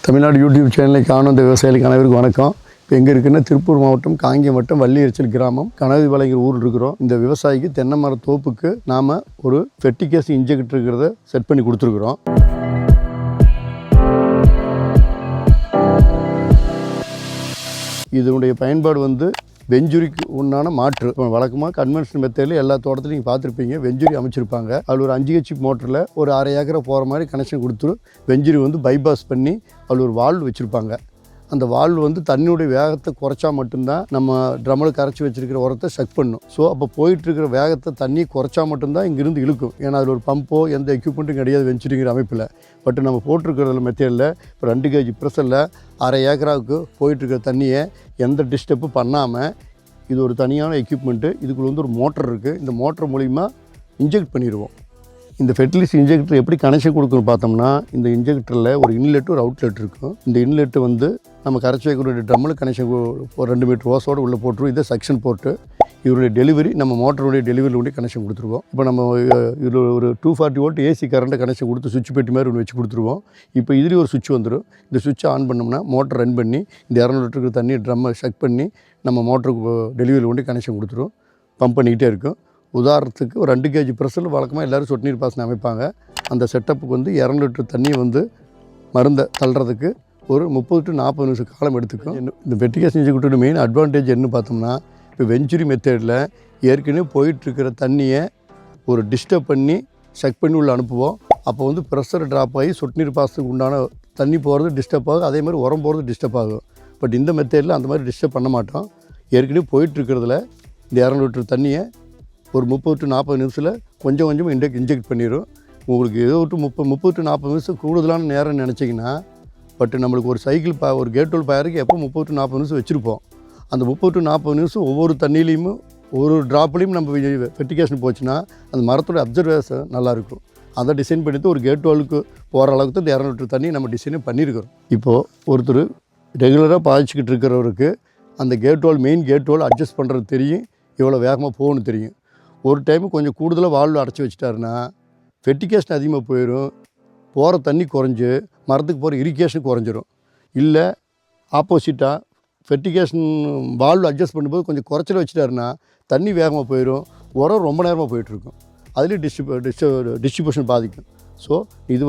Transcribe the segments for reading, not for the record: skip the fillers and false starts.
Tamil Nadu YouTube சேனலை காணும் இந்த விவசாயிகளுக்கு அனைவருக்கும் வணக்கம். இப்போ எங்கே இருக்குன்னா திருப்பூர் மாவட்டம் காங்கேயம் வட்டம் வள்ளியரிச்சல் கிராமம் கனகதிபாளையங்கிற ஊர் இருக்கிறோம். இந்த விவசாயிக்கு தென்னை மர தோப்புக்கு நாம் ஒரு ஃபெர்டிகேஸ் இன்ஜெக்டர் இருக்கிறத செட் பண்ணி கொடுத்துருக்குறோம். இதனுடைய பயன்பாடு வெஞ்சுரிக்கு உண்டான மாற்று. வழக்கமாக கன்வென்ஷனல் மெத்தடில் எல்லா தோட்டத்திலும் நீங்கள் பார்த்துருப்பீங்க, வெஞ்சுரி அமைச்சிருப்பாங்க. அதில் ஒரு 5 HP மோட்டரில் ஒரு அரை ஏக்கரை போகிற மாதிரி கனெக்ஷன் கொடுத்துரு வெஞ்சுரி பைபாஸ் பண்ணி அதில் ஒரு வால்வு வச்சுருப்பாங்க. அந்த வால்வு தண்ணியுடைய வேகத்தை குறைச்சா மட்டும்தான் நம்ம ட்ரம்மில் கரைச்சி வச்சுருக்கிற உரத்தை செக் பண்ணும். ஸோ அப்போ போயிட்டுருக்கிற வேகத்தை தண்ணி குறைச்சா மட்டும்தான் இங்கேருந்து இழுக்கும். ஏன்னா அதில் ஒரு பம்போ எந்த எக்யூப்மெண்ட்டும் கிடையாது வெஞ்சுரிங்கிற அமைப்பில். பட் நம்ம போட்டிருக்கிறதுல மெத்தேடில் இப்போ 2 kg ப்ரெஷரில் அரை ஏக்கராவுக்கு போயிட்டுருக்கிற தண்ணியை எந்த டிஸ்டர்பும் பண்ணாமல் இது ஒரு தனியான எக்யூப்மெண்ட்டு. இதுக்குள்ள ஒரு மோட்டர் இருக்குது. இந்த மோட்டர் மூலிமா இன்ஜெக்ட் பண்ணிடுவோம். இந்த ஃபெர்டிலைசர் இன்ஜெக்டர் எப்படி கனெக்ஷன் கொடுக்கணும்னு பார்த்தோம்னா, இந்த இன்ஜெக்டரில் ஒரு இன்லெட் ஒரு அவுட்லெட் இருக்கும். இந்த இன்லெட்டு நம்ம கரைச்சி வைக்கக்கூடிய ட்ரம்மில் கனெக்ஷன் ஒரு 2 மீட்டர் ஓஸோடு உள்ளே போட்டுருவோம். இதை செக்ஷன் போட்டு இதனுடைய டெலிவரி நம்ம மோட்டருடைய டெலிவரியில் கனெக்ஷன் கொடுத்துருவோம். இப்போ நம்ம இதில் ஒரு 240 வோல்ட் ஏசி கரண்ட்டை கனெக்ஷன் கொடுத்து சுவிட்ச் பெட்டி மாதிரி ஒன்று வச்சு கொடுத்துருவோம். இப்போ இதுலேயும் ஒரு சுவிட்ச் வந்துடும். இந்த சுவிட்சை ஆன் பண்ணோம்னா மோட்டர் ரன் பண்ணி இந்த 200 லிட்டருக்கு தண்ணி ட்ரம்மை செக் பண்ணி நம்ம மோட்டருக்கு டெலிவரியில் கனெக்ஷன் கொடுத்துரும். பம்ப் பண்ணிக்கிட்டே இருக்கும். உதாரணத்துக்கு ஒரு 2 kg ப்ரெஷரில் வழக்கமாக எல்லோரும் சொட்டு நீர் பாசனம் அமைப்பாங்க. அந்த செட்டப்புக்கு 200 லிட்டர் தண்ணியை மருந்தை தள்ளுறதுக்கு ஒரு 30 to 40 நிமிஷம் காலம் எடுத்துக்கும். இந்த ஃபெர்டிகேஷன் இன்ஜெக்டரோட மெயின் அட்வான்டேஜ் என்ன பார்த்தோம்னா, இப்போ வெஞ்சுரி மெத்தேடில் ஏற்கனவே போயிட்டுருக்கிற தண்ணியை ஒரு டிஸ்டர்ப் பண்ணி செக் பண்ணி உள்ள அனுப்புவோம். அப்போ ப்ரெஷர் ட்ராப் ஆகி சொட்டு நீர் பாசத்துக்கு உண்டான தண்ணி போகிறது டிஸ்டர்ப் ஆகும். அதே மாதிரி உரம் போகிறது டிஸ்டர்ப் ஆகும். பட் இந்த மெத்தேடில் அந்த மாதிரி டிஸ்டர்ப் பண்ண மாட்டோம். ஏற்கனவே போயிட்டுருக்கிறதுல இந்த 200 லிட்டர் தண்ணியை ஒரு 30 to 40 நிமிஷத்தில் கொஞ்சம் கொஞ்சமாக இன்ஜெக்ட் பண்ணிடும். உங்களுக்கு ஏதோ 30 to 40 நிமிஷம் கூடுதலான நேரம் நினச்சிங்கன்னா, பட் நம்மளுக்கு ஒரு சைக்கிள் ஒரு கேட்டோல் பாயருக்கு எப்போ 30 to 40 நிமிஷம் வச்சுருப்போம். அந்த 30 to 40 நிமிஷம் ஒவ்வொரு தண்ணியிலையும் ஒரு ட்ராப்லேயும் நம்ம ஃபெர்டிகேஷன் போச்சுன்னா அந்த மரத்தோட அப்சர்வேஷன் நல்லாயிருக்கும். அதை டிசைன் பண்ணிட்டு ஒரு கேட்டோலுக்கு போகிற அளவுக்கு இந்த 200 லிட்டர் தண்ணி நம்ம டிசைனே பண்ணியிருக்கிறோம். இப்போது ஒருத்தர் ரெகுலராக பாய்ச்சிக்கிட்டு இருக்கிறவருக்கு அந்த மெயின் கேட்டோல் அட்ஜஸ்ட் பண்ணுறது தெரியும், எவ்வளோ வேகமாக போகணும்னு தெரியும். ஒரு டைமு கொஞ்சம் கூடுதலாக வால்வு அடைச்சி வச்சிட்டாருன்னா ஃபெர்டிகேஷன் அதிகமாக போயிடும். போகிற தண்ணி குறைஞ்சி மரத்துக்கு போகிற இரிகேஷன் குறைஞ்சிரும். இல்லை ஆப்போசிட்டாக ஃபெர்டிகேஷன் வால்வு அட்ஜஸ்ட் பண்ணும்போது கொஞ்சம் குறைச்சல வச்சுட்டாருன்னா தண்ணி வேகமாக போயிடும், உரம் ரொம்ப நேரமாக போயிட்டுருக்கும். அதுலேயும் டிஸ்ட்ரிபியூஷன் பாதிக்கும். ஸோ இது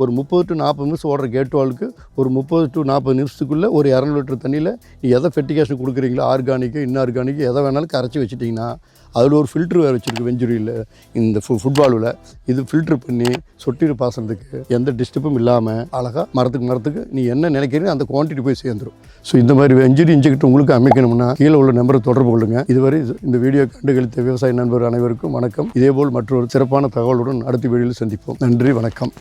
ஒரு 30 to 40 நிமிஷம் ஓடுற கேட்வாலுக்கு ஒரு 30 to 40 நிமிஷத்துக்குள்ளே ஒரு 200 லிட்டர் தண்ணியில் எதை ஃபெர்டிகேஷன் கொடுக்குறீங்களோ ஆர்கானிக்கு இன்ஆர்கானிக்கு எதை வேணாலும் கரைச்சி வச்சுட்டிங்கன்னா அதில் ஒரு ஃபில்ட்ரு வேறு வச்சுருக்கு வெஞ்சுரியில் இந்த ஃபுட்பாலில். இது ஃபில்ட்ரு பண்ணி சொட்டு நீர் பாசனத்துக்கு எந்த டிஸ்டர்பும் இல்லாமல் அழகாக மரத்துக்கு நீ என்ன நினைக்கிறீங்க அந்த குவான்டிட்டி போய் சேர்ந்துடும். ஸோ இந்த மாதிரி வெஞ்சுரி இன்ஜெக்டர் உங்களுக்கு அமைக்கணும்னா கீழே உள்ள நம்பரை தொடர்பு கொள்ளுங்கள். இதுவரை இந்த வீடியோ கண்டுகளித்த விவசாய நண்பர் அனைவருக்கும் வணக்கம். இதேபோல் மற்றொரு சிறப்பான தகவலுடன் அடுத்த வீடியோவில் சந்திப்போம். நன்றி, வணக்கம்.